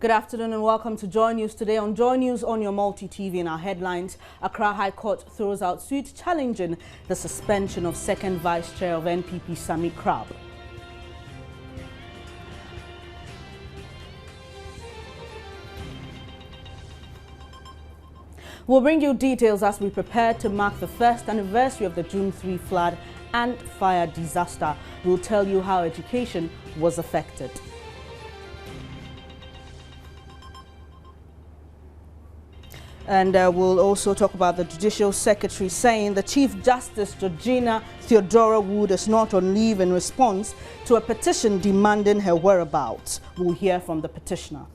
Good afternoon and welcome to Joy News today. On Joy News on your multi-TV in our headlines, Accra High Court throws out suit challenging the suspension of second Vice Chair of NPP Sami Crab. We'll bring you details as we prepare to mark the first anniversary of the June 3 flood and fire disaster. We'll tell you how education was affected. And we'll also talk about the Judicial Secretary saying the Chief Justice Georgina Theodora Wood is not on leave in response to a petition demanding her whereabouts. We'll hear from the petitioner.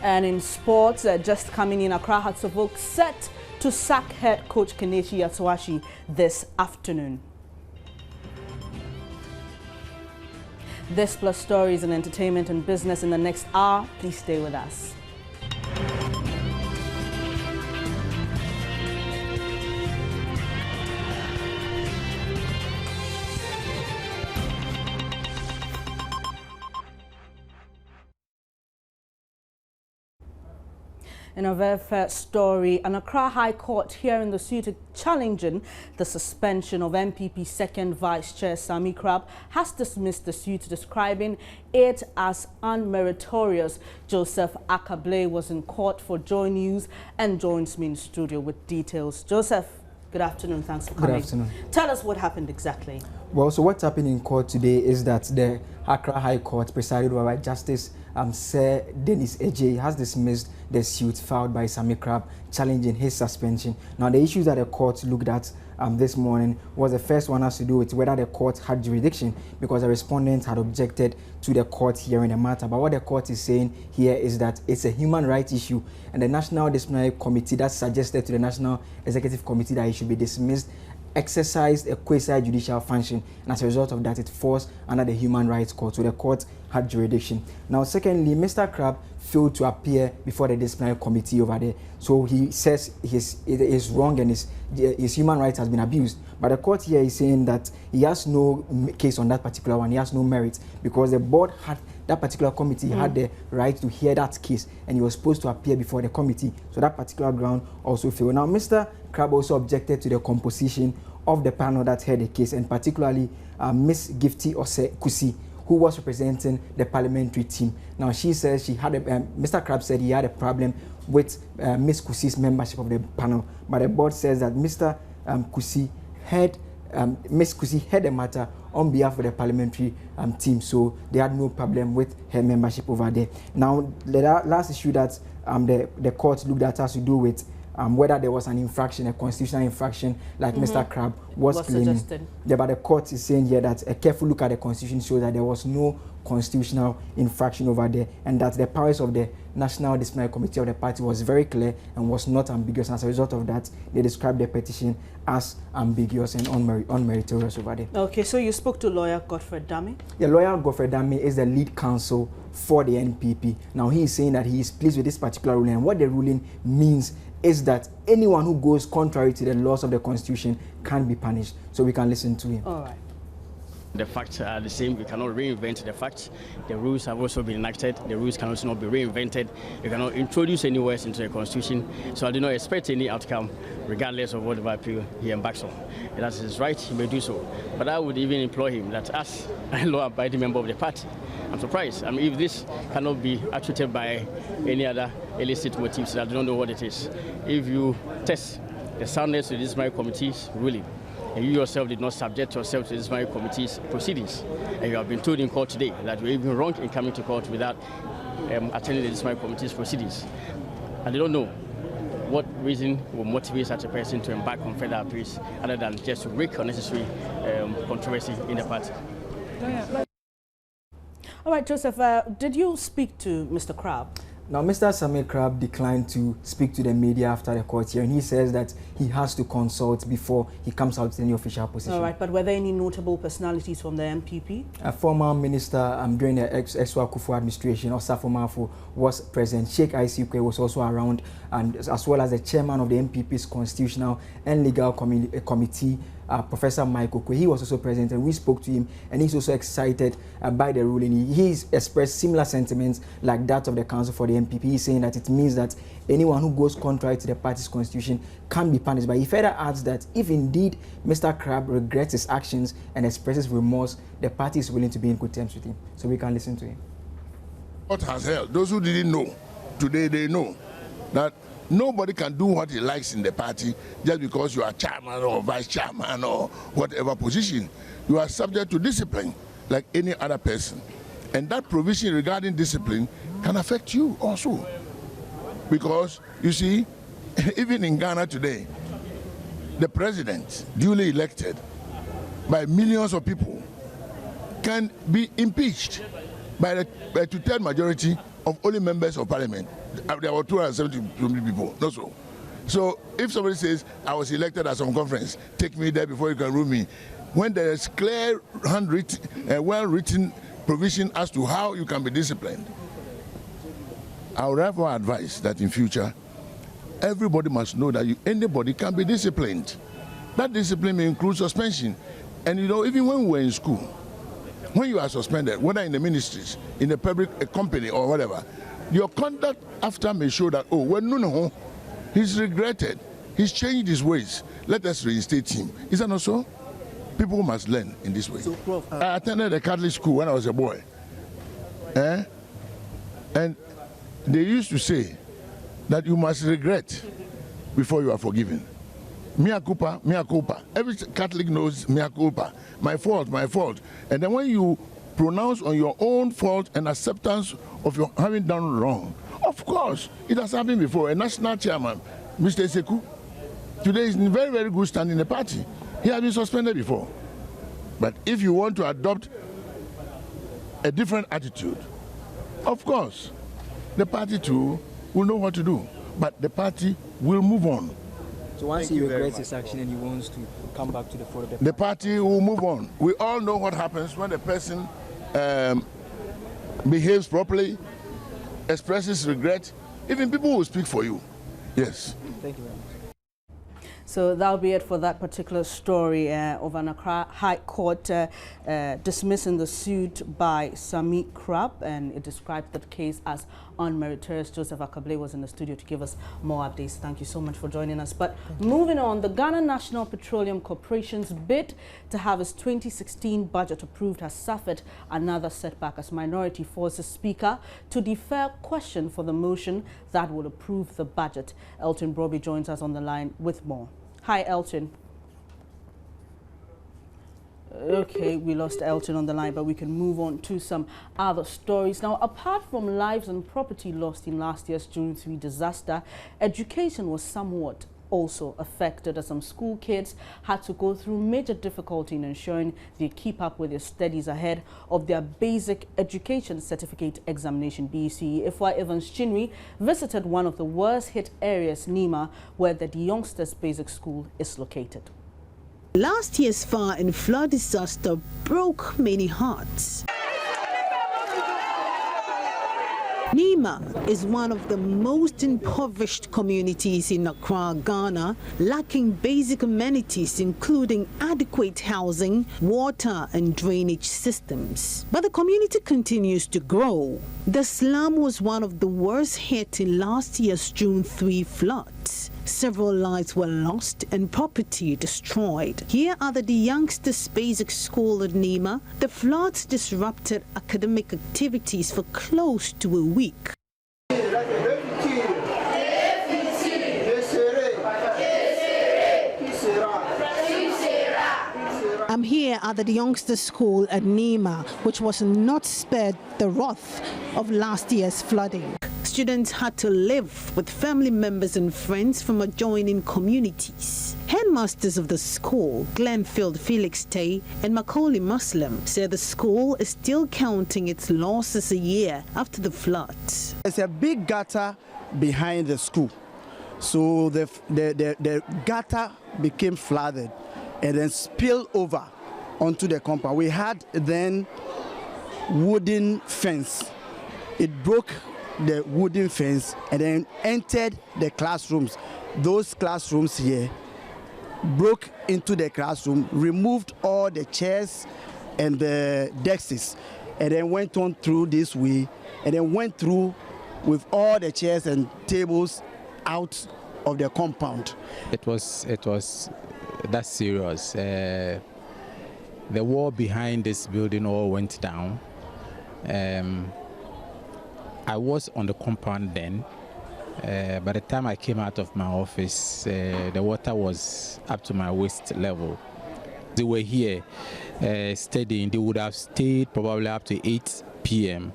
And in sports, just coming in, Accra Hearts of Oak set to sack head coach Kelechi Yatoashi this afternoon. This plus stories and entertainment and business in the next hour. Please stay with us. In our very first story, an Accra High Court hearing the suit challenging the suspension of NPP second Vice Chair Sami Crab has dismissed the suit, describing it as unmeritorious. Joseph Akable was in court for Joy News and joins me in studio with details. Joseph, good afternoon. Thanks for coming. Good afternoon. Tell us what happened exactly. Well, so what's happening in court today is that the Accra High Court, presided over by Justice Sir Dennis Eje, has dismissed the suit filed by Sami Crab challenging his suspension. Now, the issues that the court looked at this morning was the first one has to do with whether the court had jurisdiction, because the respondent had objected to the court hearing the matter. But what the court is saying here is that it's a human rights issue, and the National Disciplinary Committee that suggested to the National Executive Committee that it should be dismissed exercised a quasi-judicial function, and as a result of that, it falls under the Human Rights Court. So the court had jurisdiction. Now, secondly, Mr. Crab failed to appear before the disciplinary committee over there. So he says it is wrong and his human rights has been abused. But the court here is saying that he has no case on that particular one. He has no merit, because the board had, that particular committee had the right to hear that case, and he was supposed to appear before the committee. So that particular ground also failed. Now, Mr. Crab also objected to the composition of the panel that heard the case, and particularly Miss Gifty Ose Kusi, who was representing the parliamentary team. Now, she says she had Mr. Crab said he had a problem with Miss Kusi's membership of the panel, but the board says that Mr. Kusi had Miss Kusi had the matter on behalf of the parliamentary team, so they had no problem with her membership over there. Now, the last issue that the court looked at has to do with whether there was an infraction, a constitutional infraction, like Mr. Crab was claiming. Yeah, but the court is saying here that a careful look at the constitution shows that there was no constitutional infraction over there, and that the powers of the National Disciplinary Committee of the party was very clear and was not ambiguous. And as a result of that, they described the petition as ambiguous and unmeritorious over there. Okay, so you spoke to lawyer Godfrey Dami? Yeah, lawyer Godfrey Dami is the lead counsel for the NPP. Now, he is saying that he is pleased with this particular ruling, and what the ruling means is that anyone who goes contrary to the laws of the Constitution can be punished. So we can listen to him. All right. The facts are the same. We cannot reinvent the facts. The rules have also been enacted. The rules can also not be reinvented. You cannot introduce any words into the Constitution. So I do not expect any outcome, regardless of whatever appeal he embarks on. And that's his right, he may do so. But I would even implore him that, as a law-abiding member of the party, I'm surprised. I mean, if this cannot be attributed by any other illicit motives, I do not know what it is. If you test the soundness of this disciplinary committee's ruling, and you yourself did not subject yourself to the disciplinary committee's proceedings, and you have been told in court today that you're even wrong in coming to court without attending the disciplinary committee's proceedings, I don't know what reason will motivate such a person to embark on further appeals other than just to wreak unnecessary controversy in the party. All right, Joseph, did you speak to Mr. Crab? Now, Mr. Sami Crab declined to speak to the media after the court hearing. He says that he has to consult before he comes out with any official position. All right, but were there any notable personalities from the MPP? A former minister during the Eswa Kufu administration, Osafo Mafu, was present. Sheikh Isikwe was also around, and as well as the chairman of the MPP's Constitutional and Legal Committee, Professor Michael Kwe. He was also present, and we spoke to him, and he's also excited by the ruling. He's expressed similar sentiments like that of the Council for the MPP. He's saying that it means that anyone who goes contrary to the party's constitution can be punished. But he further adds that if indeed Mr. Crab regrets his actions and expresses remorse, the party is willing to be in good terms with him. So we can listen to him. What has held? Those who didn't know, today they know that nobody can do what he likes in the party just because you are chairman or vice chairman or whatever position. You are subject to discipline like any other person. And that provision regarding discipline can affect you also. Because, you see, even in Ghana today, the president, duly elected by millions of people, can be impeached by the two-thirds majority of only members of parliament. There were 270 people, not so. So if somebody says, I was elected at some conference, take me there before you can rule me, when there is clear, handwritten, well-written provision as to how you can be disciplined, I would therefore advise that in future, everybody must know that anybody can be disciplined. That discipline may include suspension. And you know, even when we were in school, when you are suspended, whether in the ministries, in a public company or whatever, your conduct after may show that, oh, well, no, he's regretted. He's changed his ways. Let us reinstate him. Is that not so? People must learn in this way. So, Prof, I attended a Catholic school when I was a boy. And they used to say that you must regret before you are forgiven. Mea culpa, mea culpa. Every Catholic knows mea culpa. My fault, my fault. And then when you pronounce on your own fault and acceptance of your having done wrong, of course, it has happened before. A national chairman, Mr. Sekou, today is in very, very good standing in the party. He has been suspended before. But if you want to adopt a different attitude, of course, the party too will know what to do. But the party will move on. So once he regrets his action and he wants to come back to the fold of the party will move on. We all know what happens when a person behaves properly, expresses regret. Even people will speak for you. Yes. Thank you very much. So that'll be it for that particular story of an Accra High Court dismissing the suit by Sami Crab, and it described the case as unmeritorious. Joseph Akable was in the studio to give us more updates. Thank you so much for joining us. But moving on, the Ghana National Petroleum Corporation's bid to have its 2016 budget approved has suffered another setback as Minority forces Speaker to defer question for the motion that will approve the budget. Elton Broby joins us on the line with more. Hi, Elton. Okay, we lost Elton on the line, but we can move on to some other stories. Now, apart from lives and property lost in last year's June 3 disaster, education was somewhat also affected as some school kids had to go through major difficulty in ensuring they keep up with their studies ahead of their basic education certificate examination. BECE Ifwa Evans Chinwe visited one of the worst hit areas, Nima, where the youngsters basic school is located. Last year's fire and flood disaster broke many hearts. Nima is one of the most impoverished communities in Accra, Ghana, lacking basic amenities including adequate housing, water and drainage systems. But the community continues to grow. The slum was one of the worst hit in last year's June 3 floods. Several lives were lost and property destroyed. Here are the youngsters' basic school at Nima. The floods disrupted academic activities for close to a week. I'm here at the youngsters' school at Nima, which was not spared the wrath of last year's flooding. Students had to live with family members and friends from adjoining communities. Headmasters of the school, Glenfield Felix Tay and Macaulay Muslim, said the school is still counting its losses a year after the floods. There's a big gutter behind the school. So the gutter became flooded and then spilled over onto the compound. We had then wooden fence. It broke the wooden fence and then entered the classrooms. Those classrooms here broke into the classroom, removed all the chairs and the desks, and then went on through this way, and then went through with all the chairs and tables out of the compound. It was that serious. The wall behind this building all went down. I was on the compound then. By the time I came out of my office, the water was up to my waist level. They were here studying. They would have stayed probably up to 8 p.m.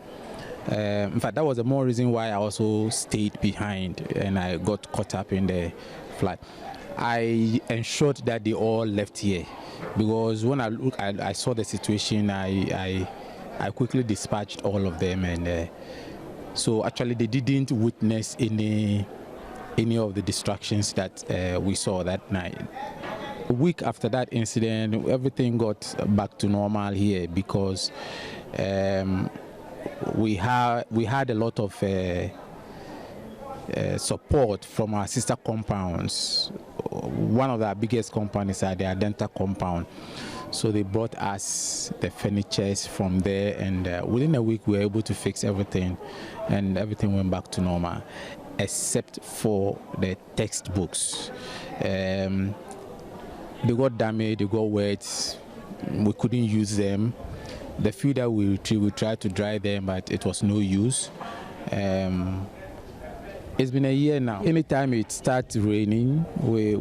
In fact, that was the more reason why I also stayed behind and I got caught up in the flood. I ensured that they all left here because when I saw the situation, I quickly dispatched all of them, and so actually they didn't witness any of the distractions that we saw that night. A week after that incident, everything got back to normal here because we had a lot of support from our sister compounds. One of our biggest compounds are the Adenta compound. So they brought us the furnitures from there, and within a week we were able to fix everything, and everything went back to normal, except for the textbooks. They got damaged, they got wet, we couldn't use them. The few that we retrieved, we tried to dry them, but it was no use. It's been a year now. Anytime it starts raining, we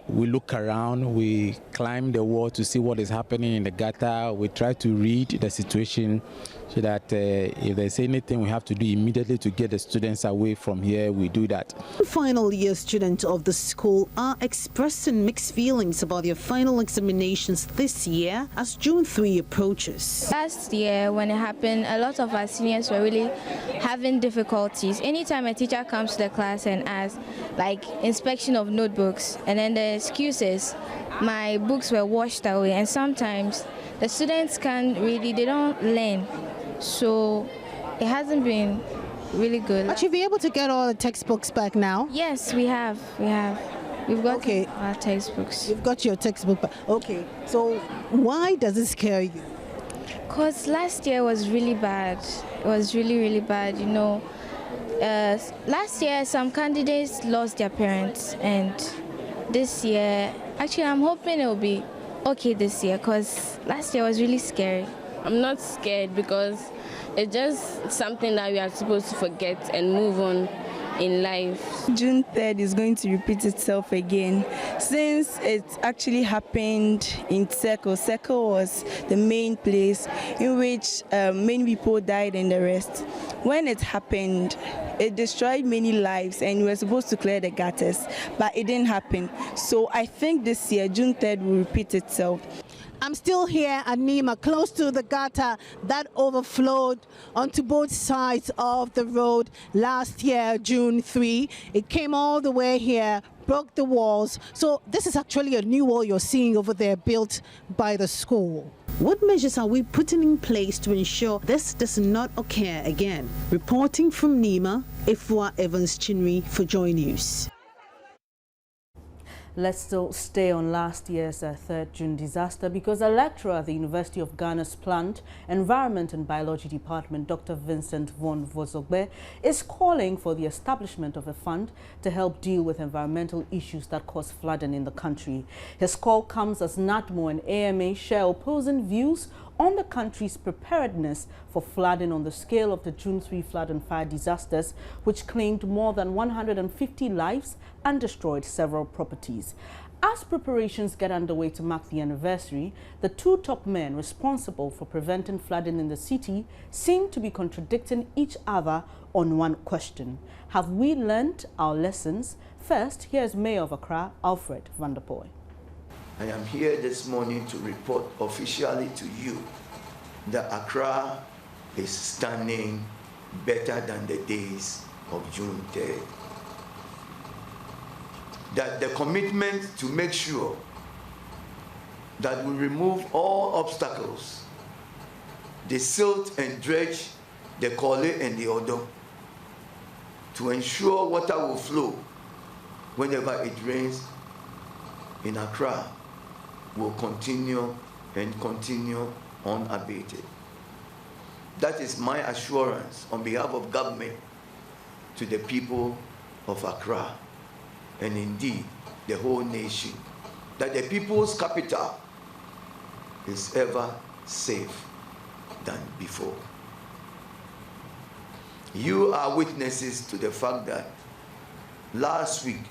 look around, we climb the wall to see what is happening in the gutter. We try to read the situation so that if there's anything we have to do immediately to get the students away from here, we do that. Final year students of the school are expressing mixed feelings about their final examinations this year as June 3 approaches. Last year when it happened, a lot of our seniors were really having difficulties. Anytime a teacher comes to the class and asks, like, inspection of notebooks, and then the excuses, my books were washed away, and sometimes the students can't really, they don't learn. So it hasn't been really good. But you'll be able to get all the textbooks back now? Yes, we have. We've got our textbooks. You've got your textbook back. Okay, so why does it scare you? Because last year was really bad. It was really, really bad, you know. Last year, some candidates lost their parents, and this year, actually, I'm hoping it will be okay this year, because last year was really scary. I'm not scared because it's just something that we are supposed to forget and move on in life. June 3rd is going to repeat itself again. Since it actually happened in Circle. Circle was the main place in which many people died and the rest. When it happened, it destroyed many lives and we were supposed to clear the gutters, but it didn't happen. So I think this year, June 3rd will repeat itself. I'm still here at Nima, close to the gutter that overflowed onto both sides of the road last year, June 3. It came all the way here, broke the walls. So this is actually a new wall you're seeing over there built by the school. What measures are we putting in place to ensure this does not occur again? Reporting from Nima, Ifwa Evans Chinri for Joy News. Let's still stay on last year's 3rd June disaster because a lecturer at the University of Ghana's Plant, Environment and Biology Department, Dr. Vincent Von Vozogbe, is calling for the establishment of a fund to help deal with environmental issues that cause flooding in the country. His call comes as NATMO and AMA share opposing views on the country's preparedness for flooding on the scale of the June 3 flood and fire disasters, which claimed more than 150 lives and destroyed several properties. As preparations get underway to mark the anniversary, the two top men responsible for preventing flooding in the city seem to be contradicting each other on one question. Have we learned our lessons? First, here's Mayor of Accra, Alfred van der Poel. I am here this morning to report officially to you that Accra is standing better than the days of June 3rd. That the commitment to make sure that we remove all obstacles, the silt and dredge, the Kole and the Odo, to ensure water will flow whenever it rains, in Accra will continue and continue unabated. That is my assurance on behalf of government to the people of Accra and indeed the whole nation, that the people's capital is ever safe than before. You are witnesses to the fact that last week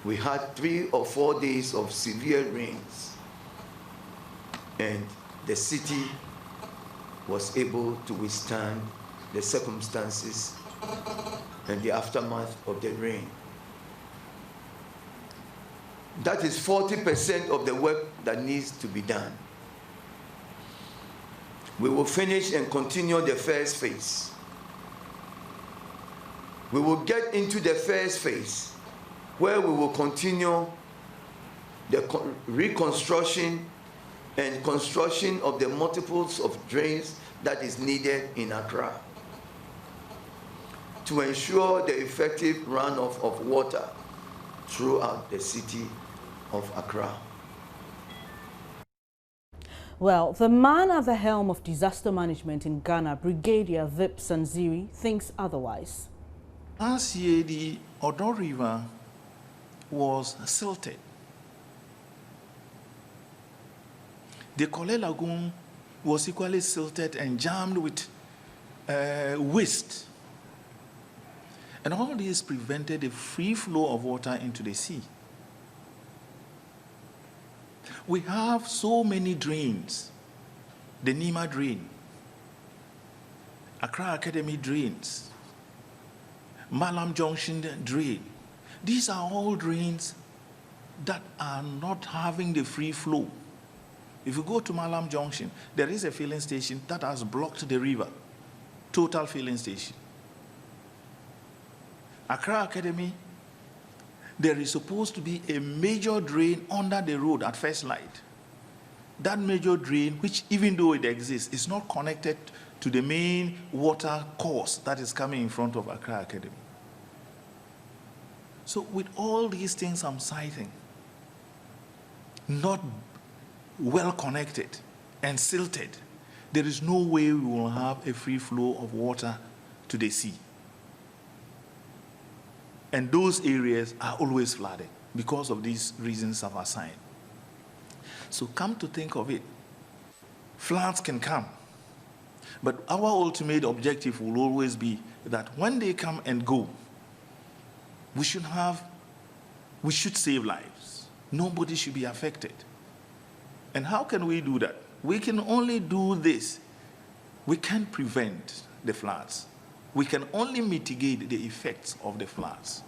we had 3 or 4 days of severe rains, and the city was able to withstand the circumstances and the aftermath of the rain. That is 40% of the work that needs to be done. We will finish and continue the first phase. We will get into the first phase where we will continue the reconstruction and construction of the multiples of drains that is needed in Accra to ensure the effective runoff of water throughout the city of Accra. Well, the man at the helm of disaster management in Ghana, Brigadier Vip Sanziri, thinks otherwise. Last year, the Odo River was silted. The Kole Lagoon was equally silted and jammed with waste. And all this prevented the free flow of water into the sea. We have so many drains. The Nima drain, Accra Academy drains, Malam Junction drain. These are all drains that are not having the free flow. If you go to Malam Junction, there is a filling station that has blocked the river. Total filling station. Accra Academy, there is supposed to be a major drain under the road at First Light. That major drain, which even though it exists, is not connected to the main water course that is coming in front of Accra Academy. So with all these things I'm citing, not well connected and silted, there is no way we will have a free flow of water to the sea. And those areas are always flooded because of these reasons I've assigned. So come to think of it, floods can come, but our ultimate objective will always be that when they come and go, we should save lives. Nobody should be affected. And how can we do that? We can only do this. We can't prevent the floods. We can only mitigate the effects of the floods.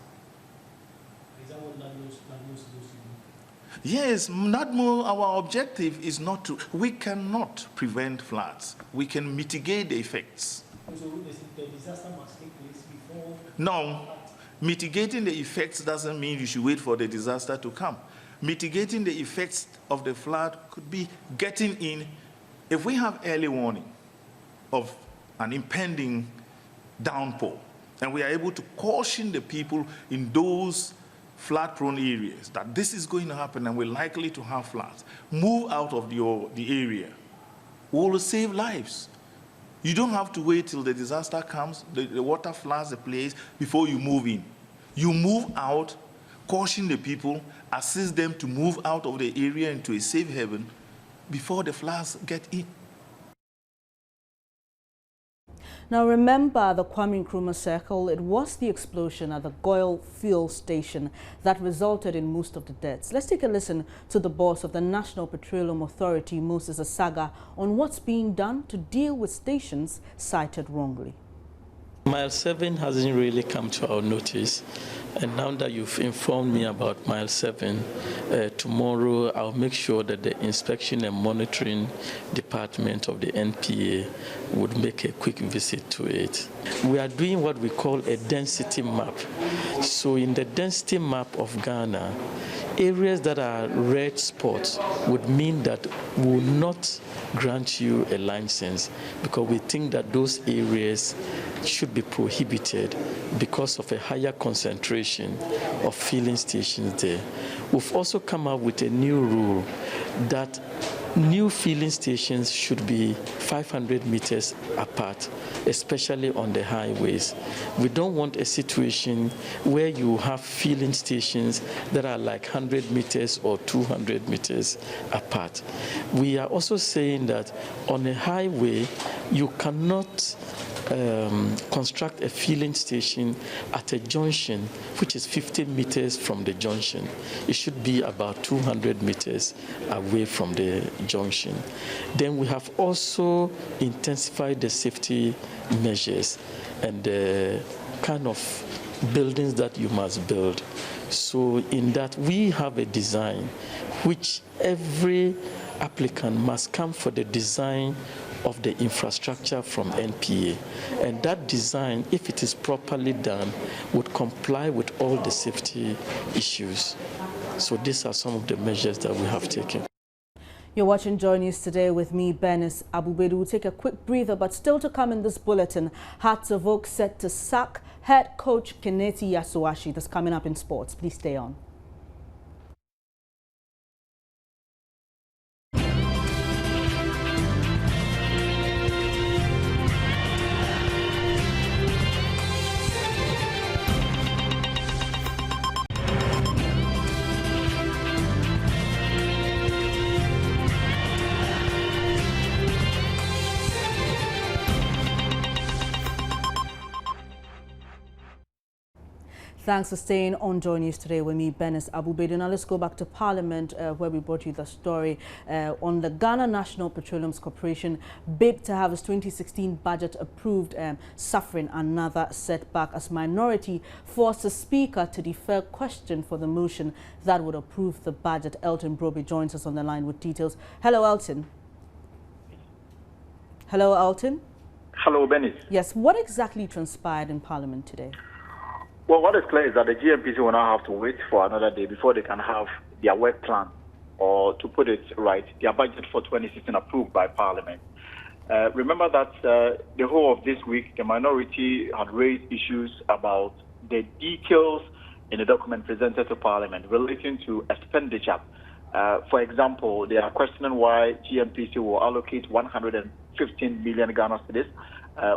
Is that what NADMO is supposed to do? Yes, NADMO, our objective is not to, we cannot prevent floods. We can mitigate the effects. So the disaster must take place before? No, mitigating the effects doesn't mean you should wait for the disaster to come. Mitigating the effects of the flood could be getting in, if we have early warning of an impending downpour, and we are able to caution the people in those flood-prone areas that this is going to happen and we're likely to have floods, move out of the area. We will save lives. You don't have to wait till the disaster comes, the water floods the place before you move in. You move out, caution the people, assist them to move out of the area into a safe haven before the floods get in. Now remember the Kwame Nkrumah circle. It was the explosion at the Goil fuel station that resulted in most of the deaths. Let's take a listen to the boss of the National Petroleum Authority, Moses Asaga, on what's being done to deal with stations cited wrongly. Mile 7 hasn't really come to our notice, and now that you've informed me about Mile 7, tomorrow I'll make sure that the Inspection and Monitoring Department of the NPA would make a quick visit to it. We are doing what we call a density map. So in the density map of Ghana, areas that are red spots would mean that we will not grant you a license because we think that those areas should be prohibited because of a higher concentration of filling stations there. We've also come up with a new rule that new filling stations should be 500 meters apart, especially on the highways. We don't want a situation where you have filling stations that are like 100 meters or 200 meters apart. We are also saying that on a highway, you cannot construct a filling station at a junction which is 50 meters from the junction. It should be about 200 meters away from the junction. Then we have also intensified the safety measures and the kind of buildings that you must build. So in that we have a design which every applicant must come for the design of the infrastructure from NPA. And that design, if it is properly done, would comply with all the safety issues. So these are some of the measures that we have taken. You're watching Joy News Today with me, Bernice Abubedu. We'll take a quick breather, but still to come in this bulletin, Hearts of Oak set to sack head coach Kenneth Yasuashi. That's coming up in sports. Please stay on. Thanks for staying on Joy News Today with me, Bernice Abubedu. Now let's go back to Parliament where we brought you the story on the Ghana National Petroleum Corporation bid to have its 2016 budget approved, suffering another setback as minority forced the Speaker to defer question for the motion that would approve the budget. Elton Broby joins us on the line with details. Hello, Elton. Hello, Elton. Hello, Bernice. Yes, what exactly transpired in Parliament today? Well, what is clear is that the GMPC will now have to wait for another day before they can have their work plan, or to put it right, their budget for 2016 approved by Parliament. Remember that the whole of this week, the minority had raised issues about the details in the document presented to Parliament relating to expenditure. For example, they are questioning why GMPC will allocate 115 million Ghana cedis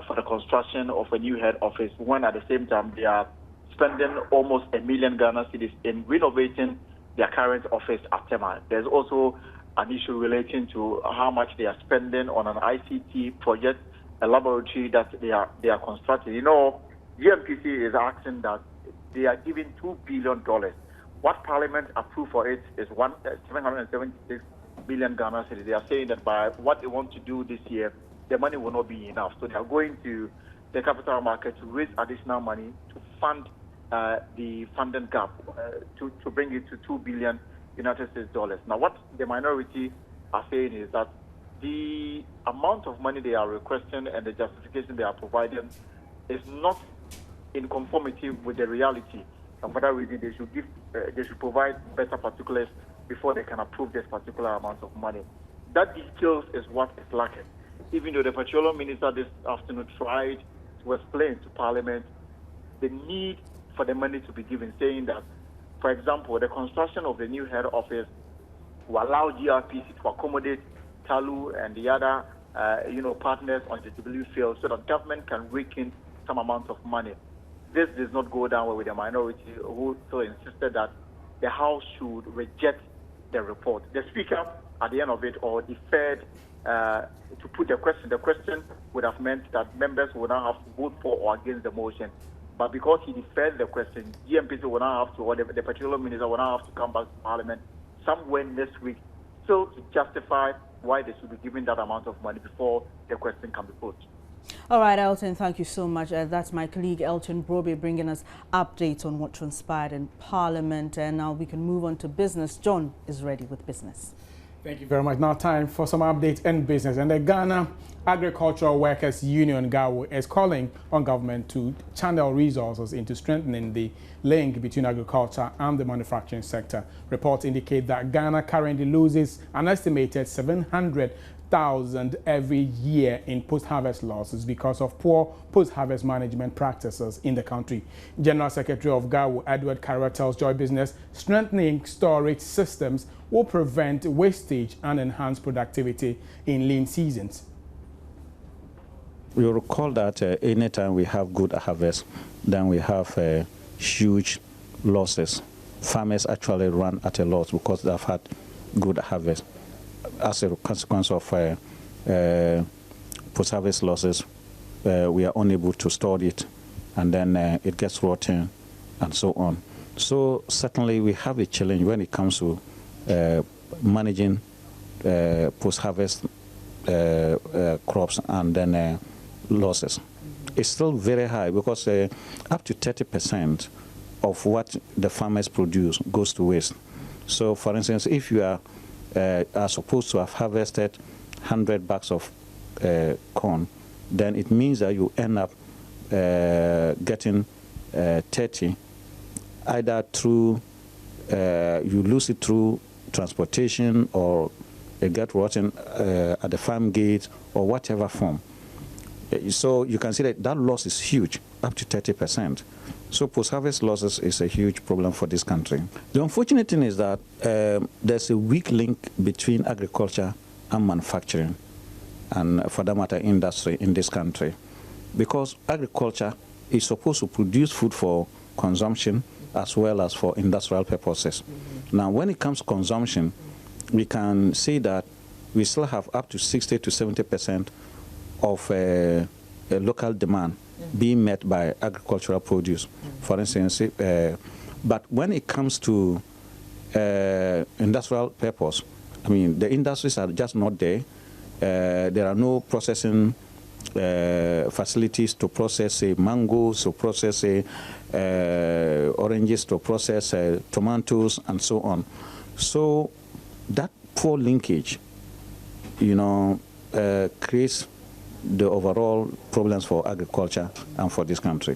for the construction of a new head office, when at the same time they are spending almost 1 million Ghana cedis in renovating their current office at Tema. There's also an issue relating to how much they are spending on an ICT project, a laboratory that they are constructing. You know, GMPC is asking that they are giving $2 billion. What Parliament approved for it is 776 billion Ghana cedis. They are saying that by what they want to do this year, the money will not be enough. So they are going to the capital market to raise additional money to fund the funding gap, to bring it to $2 billion United States dollars. Now, what the minority are saying is that the amount of money they are requesting and the justification they are providing is not in conformity with the reality. And for that reason, they should provide better particulars before they can approve this particular amount of money. That details is what is lacking. Even though the petroleum minister this afternoon tried to explain to Parliament the need for the money to be given, saying that, for example, the construction of the new head office will allow GRPC to accommodate TALU and the other, partners on the W field, so that government can rake in some amount of money. This does not go down with the minority, who still insisted that the House should reject the report. The Speaker, at the end of it, or deferred to put the question. The question would have meant that members would now have to vote for or against the motion. But because he deferred the question, GMPC will now have to, or the petroleum minister will now have to come back to Parliament somewhere next week, so to justify why they should be given that amount of money before the question can be put. All right, Elton, thank you so much. That's my colleague Elton Broby bringing us updates on what transpired in Parliament. And now we can move on to business. John is ready with business. Thank you very much. Now time for some updates in business. And the Ghana Agricultural Workers Union, GAWU, is calling on government to channel resources into strengthening the link between agriculture and the manufacturing sector. Reports indicate that Ghana currently loses an estimated $700 100,000 every year in post-harvest losses because of poor post-harvest management practices in the country. General Secretary of GAWU, Edward Carrera, tells Joy Business strengthening storage systems will prevent wastage and enhance productivity in lean seasons. You recall that anytime we have good harvest, then we have huge losses. Farmers actually run at a loss because they've had good harvest. As a consequence of post-harvest losses, we are unable to store it, and then it gets rotten and so on. So certainly we have a challenge when it comes to managing post-harvest crops and then losses. It's still very high because up to 30% of what the farmers produce goes to waste. So for instance, if you are supposed to have harvested 100 bags of corn, then it means that you end up getting 30, either through, you lose it through transportation, or it gets rotten at the farm gate, or whatever form. So you can see that that loss is huge, up to 30%. So post-harvest losses is a huge problem for this country. The unfortunate thing is that there's a weak link between agriculture and manufacturing, and for that matter, industry in this country. Because agriculture is supposed to produce food for consumption as well as for industrial purposes. Now, when it comes to consumption, we can see that we still have up to 60 to 70% of a local demand being met by agricultural produce, for instance. But when it comes to industrial purpose, I mean, the industries are just not there. There are no processing facilities to process, say, mangoes, to process, oranges, to process tomatoes, and so on. So that poor linkage, you know, creates the overall problems for agriculture and for this country.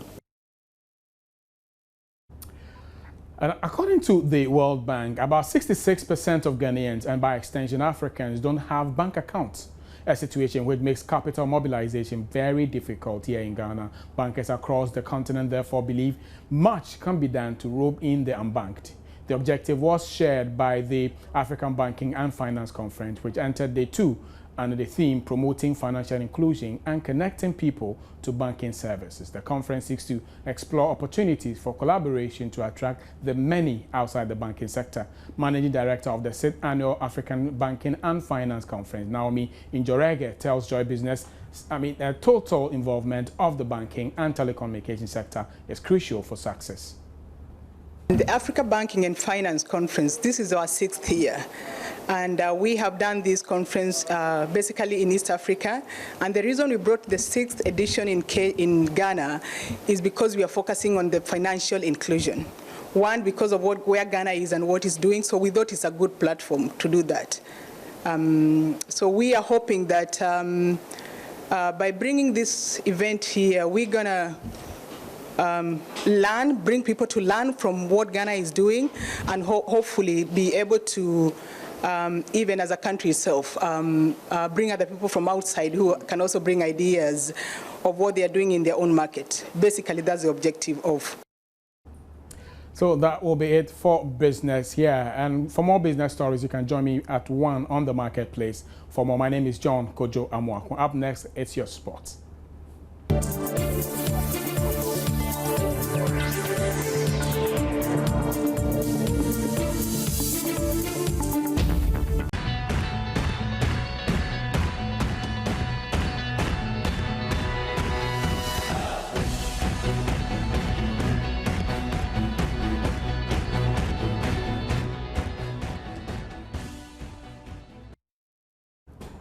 And according to the World Bank, about 66% of Ghanaians, and by extension Africans, don't have bank accounts, a situation which makes capital mobilization very difficult here in Ghana. Bankers across the continent therefore believe much can be done to rope in the unbanked. The objective was shared by the African Banking and Finance Conference, which entered day 2 under the theme promoting financial inclusion and connecting people to banking services. The conference seeks to explore opportunities for collaboration to attract the many outside the banking sector. Managing Director of the 6th Annual African Banking and Finance Conference, Naomi Njorege, tells Joy Business, the total involvement of the banking and telecommunication sector is crucial for success. The Africa Banking and Finance Conference, this is our 6th year. And we have done this conference basically in East Africa. And the reason we brought the 6th edition in Ghana is because we are focusing on the financial inclusion. One, because of where Ghana is and what it's doing, so we thought it's a good platform to do that. So we are hoping that by bringing this event here, we're gonna bring people to learn from what Ghana is doing, and hopefully be able to, even as a country itself, bring other people from outside who can also bring ideas of what they are doing in their own market. Basically, that's the objective of. So that will be it for business here. And for more business stories, you can join me at 1 on the marketplace. For more, my name is John Kojo Amuakun. Up next, it's your sports.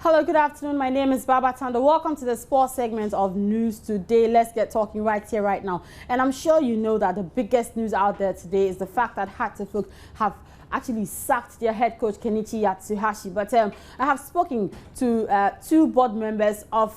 Hello, good afternoon. My name is Baba Tando. Welcome to the sports segment of News Today. Let's get talking right here, right now. And I'm sure you know that the biggest news out there today is the fact that Hartlepool have actually sacked their head coach Kenichi Yatsuhashi. But I have spoken to 2 board members of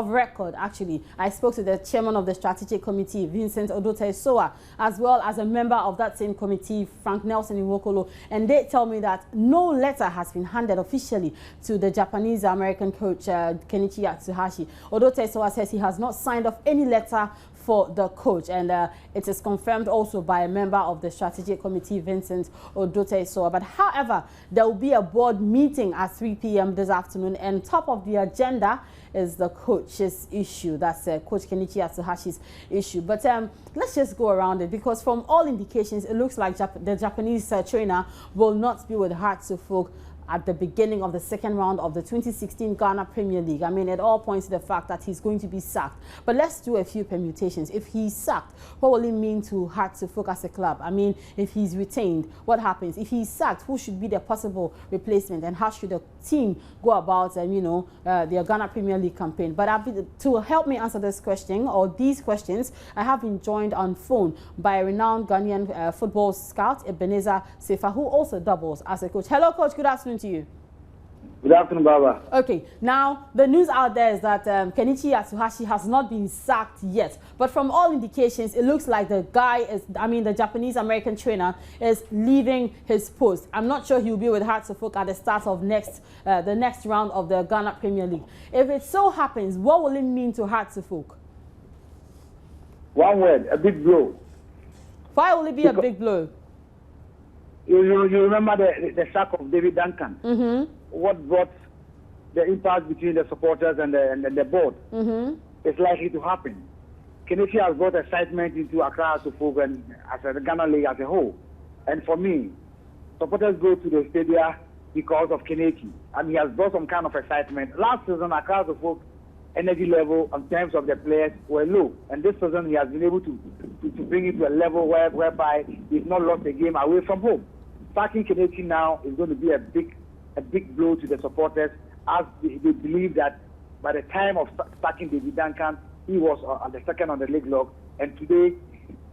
record, actually. I spoke to the chairman of the strategic committee, Vincent Odote-Soa, as well as a member of that same committee, Frank Nelson Iwokolo. And they tell me that no letter has been handed officially to the Japanese Japanese-American coach Kenichi Yatsuhashi. Odote Soa says he has not signed off any letter for the coach, and it is confirmed also by a member of the strategic committee, Vincent Odote Soa. But however, there will be a board meeting at 3 p.m. this afternoon, and top of the agenda is the coach's issue. That's Coach Kenichi Yatsuhashi's issue. But let's just go around it, because from all indications, it looks like the Japanese trainer will not be with Hearts of Oak at the beginning of the second round of the 2016 Ghana Premier League. I mean, it all points to the fact that he's going to be sacked. But let's do a few permutations. If he's sacked, what will it mean to Hearts of Oak as a club? I mean, if he's retained, what happens? If he's sacked, who should be the possible replacement? And how should the team go about, their Ghana Premier League campaign? But to help me answer this question, or these questions, I have been joined on phone by a renowned Ghanaian football scout, Ebenezer Sefa, who also doubles as a coach. Hello, Coach. Good afternoon to you. Good afternoon, Baba. Okay, now the news out there is that Kenichi Yatsuhashi has not been sacked yet. But from all indications, it looks like the the Japanese-American trainer is leaving his post. I'm not sure he'll be with Hearts of Oak at the start of the next round of the Ghana Premier League. If it so happens, what will it mean to Hearts of Oak? One word, a big blow. Why will it be a big blow? You remember the sack of David Duncan? Mm-hmm. What brought the impasse between the supporters and the board? Mm-hmm. It's likely to happen. Kenichi has brought excitement into Accra as a Ghana League as a whole. And for me, supporters go to the stadium because of Kenichi. And he has brought some kind of excitement. Last season, Accra Folk energy level in terms of the players were low. And this season, he has been able to bring it to a level whereby he's not lost a game away from home. Sacking Kenichi now is going to be a big blow to the supporters, as they believe that by the time of sacking David Duncan, he was on the second on the league log, and today,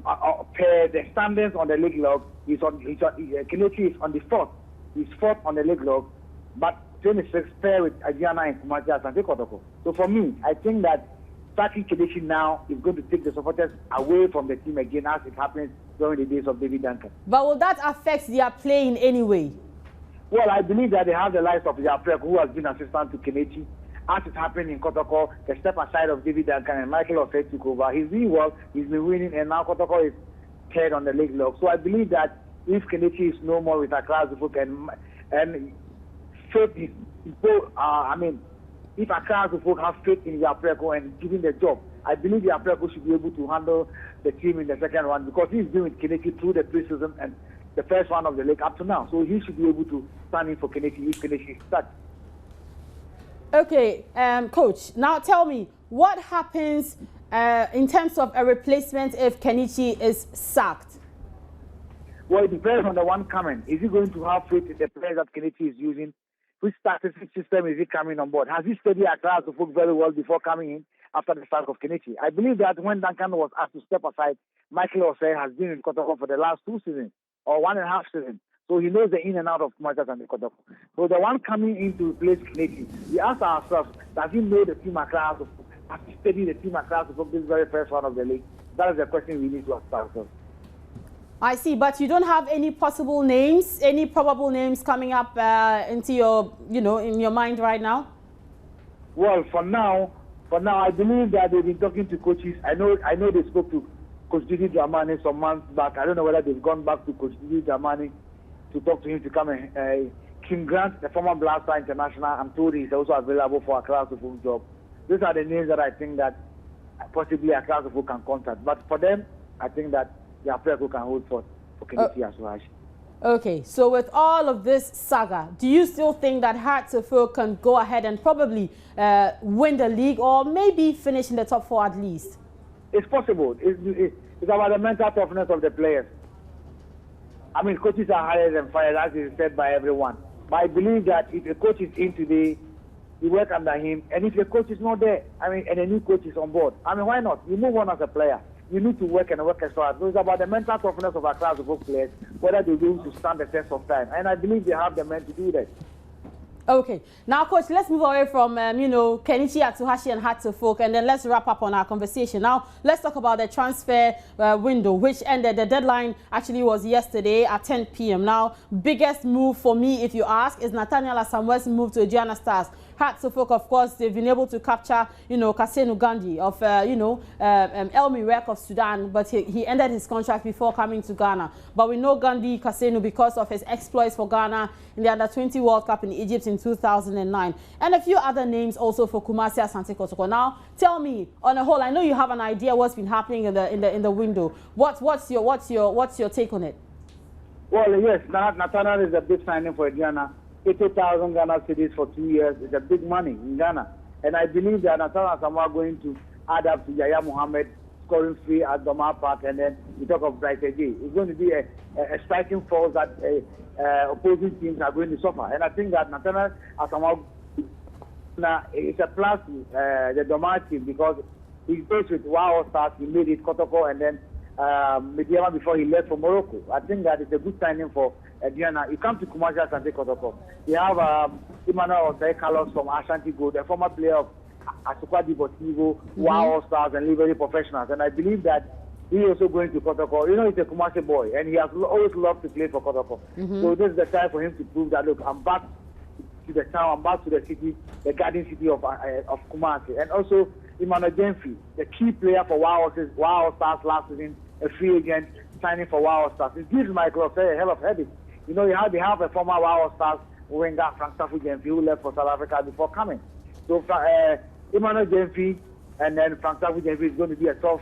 per the standings on the league log, Kenichi is on the fourth. He's fourth on the league log, but 26 pair with Adriana and Kumachi Asante Kotoko. So for me, I think that sacking Kenichi now is going to take the supporters away from the team again, as it happens during the days of David Duncan. But will that affect their play in any way? Well, I believe that they have the likes of Yapre, who has been assistant to Kenichi. As it happened in Kotoko, the step aside of David Duncan and Michael Osei took over. He's doing well, he's been winning, and now Kotoko is third on the league log. So I believe that if Kenichi is no more with Accra Zufuk and faith is, if Accra Zufuk have faith in Yapre and giving the job, I believe Yapre should be able to handle the team in the second one, because he's been with Kenichi through the preseason and the first one of the league up to now. So he should be able to stand in for Kenichi if Kenichi is sacked. Okay, Coach, now tell me, what happens in terms of a replacement if Kenichi is sacked? Well, it depends on the one coming. Is he going to have faith in the players that Kenichi is using? Which statistical system is he coming on board? Has he studied Accra to work very well before coming in after the sack of Kenichi? I believe that when Duncan was asked to step aside, Michael Osei has been in Kotoko for the last 2 seasons, or 1.5 seasons. So he knows the in and out of Kumachi and the Kotoko. So the one coming in to replace Kenichi, we ask ourselves, does he know the team Accra? Has he studied the team Accra to this very first one of the league? That is the question we need to ask ourselves. I see, but you don't have any possible names, any probable names coming up into your, in your mind right now? Well, for now, I believe that they've been talking to coaches. I know they spoke to Coach Didi Dramani some months back. I don't know whether they've gone back to Coach Didi Dramani to talk to him to come in. Kim Grant, the former Blaster International, I'm told he's also available for Accra Suffolk job. These are the names that I think that possibly Accra Suffolk can contact. But for them, I think that the Apreko can hold for Kenichi as well. Okay, so with all of this saga, do you still think that Hearts of Oak can go ahead and probably win the league, or maybe finish in the top 4 at least? It's possible. It's about the mental toughness of the players. I mean, coaches are hired and fired, as is said by everyone. But I believe that if a coach is in today, you work under him, and if the coach is not there, and a new coach is on board, why not? You move on as a player. You need to work and work extra hard. So it's about the mental toughness of our class of both players, whether they'll be able to stand the test of time. And I believe they have the men to do that. Okay. Now, Coach, let's move away from, Kenichi Yatsuhashi and Hearts of Oak, and then let's wrap up on our conversation. Now, let's talk about the transfer window, which ended. The deadline actually was yesterday at 10 p.m. Now, biggest move for me, if you ask, is Nathaniel Asamoah's move to Aduana Stars. Hearts of Oak, of course, they've been able to capture, Kasenu Gandhi of, El Mirek of Sudan, but he ended his contract before coming to Ghana. But we know Gandhi Kasenu because of his exploits for Ghana in the Under-20 World Cup in Egypt in 2009, and a few other names also for Kumasi Asante Kotoko. Now, tell me, on a whole, I know you have an idea what's been happening in the window. What's your take on it? Well, yes, Nathaniel is a big signing for Ghana. 80,000 Ghana cedis for 2 years is a big money in Ghana. And I believe that Nathaniel Asamoah going to add up to Yaya Mohammed scoring free at Doma Park, and then we talk of Bright J. It's going to be a striking force that opposing teams are going to suffer. And I think that Nathaniel Asamoah is a plus to the Doma team because he's based with Wow Stars. He made it Kotoko and then Midday before he left for Morocco. I think that is a good signing for Ghana. You come to Kumasi Asante Kotoko. You have Emmanuel Osei Carlos from Ashanti Gold, a former player of Asukwa Deportivo, Wow Stars, and Liberty Professionals. And I believe that he is also going to Kotoko. He's a Kumasi boy, and he has always loved to play for Kotoko. So this is the time for him to prove that, look, I'm back to the town, I'm back to the city, the garden city of Kumasi. And also, Emmanuel Jenfi, the key player for Wow Stars last season, a free agent signing for Wow Stars. It gives Michael Osei a hell of a headache. They have a former Wow Stars winger, Frank Safu Jenfi, who left for South Africa before coming. So Emmanuel Jenfi and then Frank Safu Jenfi is going to be a tough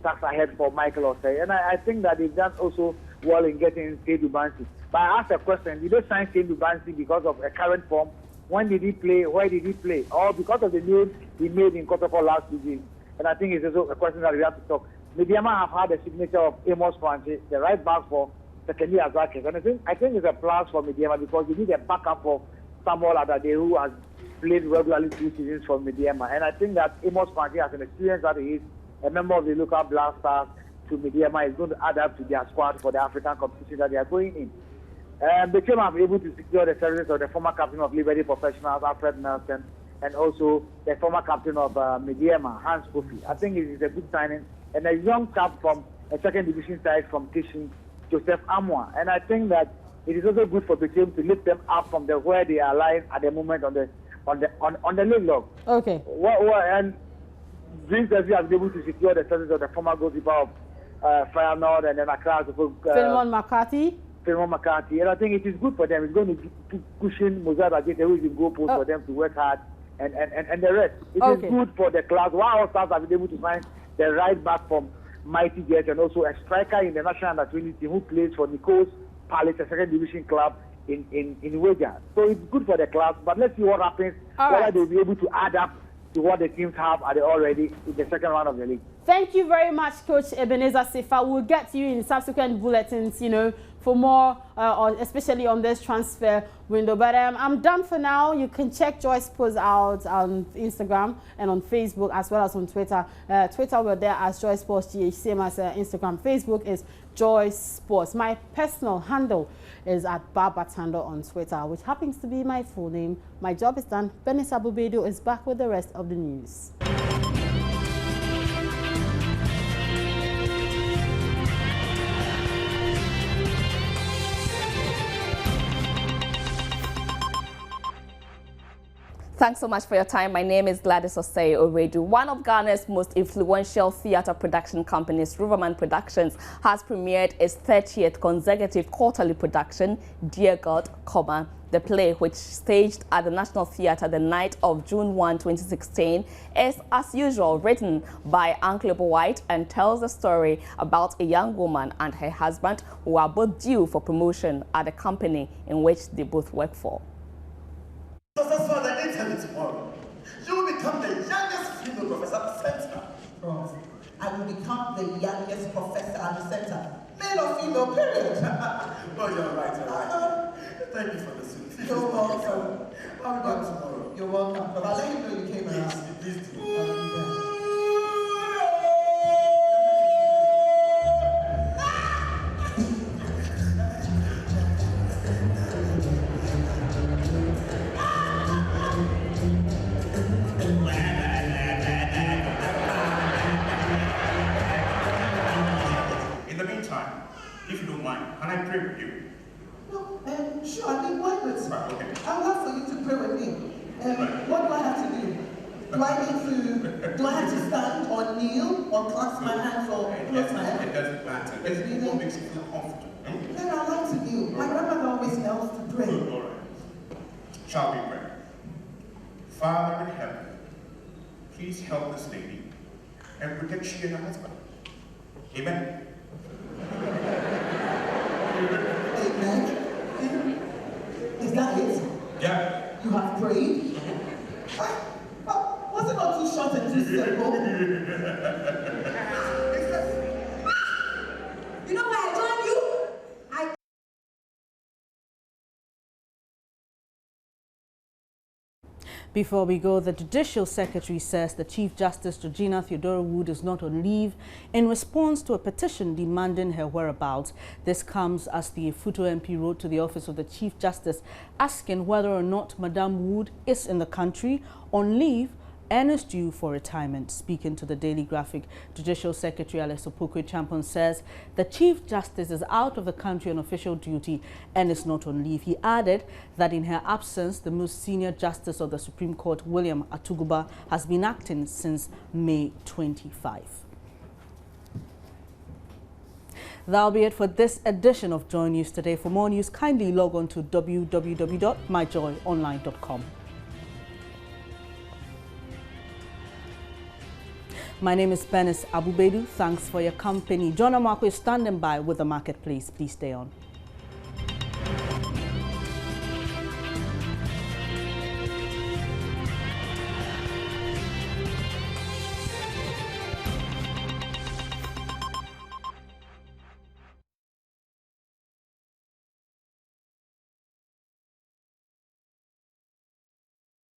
task ahead for Michael Osei. And I think that they've done also well in getting Seydou Bansi. But I asked a question, did they sign Seydou Bansi because of a current form? When did he play? Where did he play? Or because of the news he made in Kotoko last season? And I think it's also a question that we have to talk. Midday have had the signature of Amos Franchi, the right back for Sekeni Azakis. And I think it's a plus for Midday because you need a backup for Samuel Adade, who has played regularly 2 seasons for Midday. And I think that Amos Franchi has an experience that he is a member of the local Black Stars to Midday is going to add up to their squad for the African competition that they are going in. The team have been able to secure the services of the former captain of Liberty Professionals, Alfred Nelson, and also the former captain of Midday, Hans Kofi. I think it is a good signing. And a young chap from a second division side from Kishin, Joseph Amwa. And I think that it is also good for the team to lift them up from where they are lying at the moment on the league log. Okay. And Dreams has been able to secure the services of the former goalkeeper of Feyenoord and then Accra. Philemon McCarthy. And I think it is good for them. It's going to cushion Mozart Ajete, who is in goal post for them to work hard and the rest. It is good for the club. Wow Stars have been able to find the right back from Mighty Jets and also a striker in the national under-20 team who plays for Nico's Palace, a second division club in Weja. So it's good for the club, but let's see what happens, whether they'll be able to add up to what the teams have already in the second round of the league. Thank you very much, Coach Ebenezer Sefa. We'll get to you in subsequent bulletins, for more, especially on this transfer window. But I'm done for now. You can check Joy's posts out on Instagram and on Facebook as well as on Twitter. Twitter, we're there as Joy Sports GH, same as Instagram. Facebook is Joy Sports. My personal handle is at Babatando on Twitter, which happens to be my full name. My job is done. Benis Abubedo is back with the rest of the news. Thanks so much for your time. My name is Gladys Osei Oredu. One of Ghana's most influential theatre production companies, Riverman Productions, has premiered its 30th consecutive quarterly production, Dear God, the play, which staged at the National Theatre the night of June 1, 2016, is, as usual, written by Ankle White and tells the story about a young woman and her husband who are both due for promotion at the company in which they both work for. Successful at the interview tomorrow. You will become the youngest female professor at the center. Bros, I will become the youngest professor at the center. Male or female, period. Oh, you're right. Thank you for the suit. You're welcome. I'll be back tomorrow. You're welcome. But I'll let you know you came around. Please do. If you don't mind, can I pray with you? No, sure, I mean, why not? Okay. I would love for you to pray with me. What do I have to do? Do I have to stand or kneel or clasp my hands or close my hands? It doesn't matter. It's what makes you feel comfortable. Then I like to kneel. My grandmother always helps to pray. All right. Shall we pray? Father in heaven, please help this lady and protect she and her husband. Amen. Amen. Is that it? Yeah. You have prayed? Was it not too short and too simple? You know why I joined you? Before we go, the Judicial Secretary says the Chief Justice Georgina Theodora Wood is not on leave in response to a petition demanding her whereabouts. This comes as the Futo MP wrote to the Office of the Chief Justice asking whether or not Madam Wood is in the country on leave and is due for retirement. Speaking to the Daily Graphic, Judicial Secretary Alex Opokwe-Champon says the Chief Justice is out of the country on official duty and is not on leave. He added that in her absence, the most senior Justice of the Supreme Court, William Atuguba, has been acting since May 25. That'll be it for this edition of Joy News Today. For more news, kindly log on to www.myjoyonline.com. My name is Benis Abubedu. Thanks for your company. John Amako is standing by with the marketplace. Please stay on.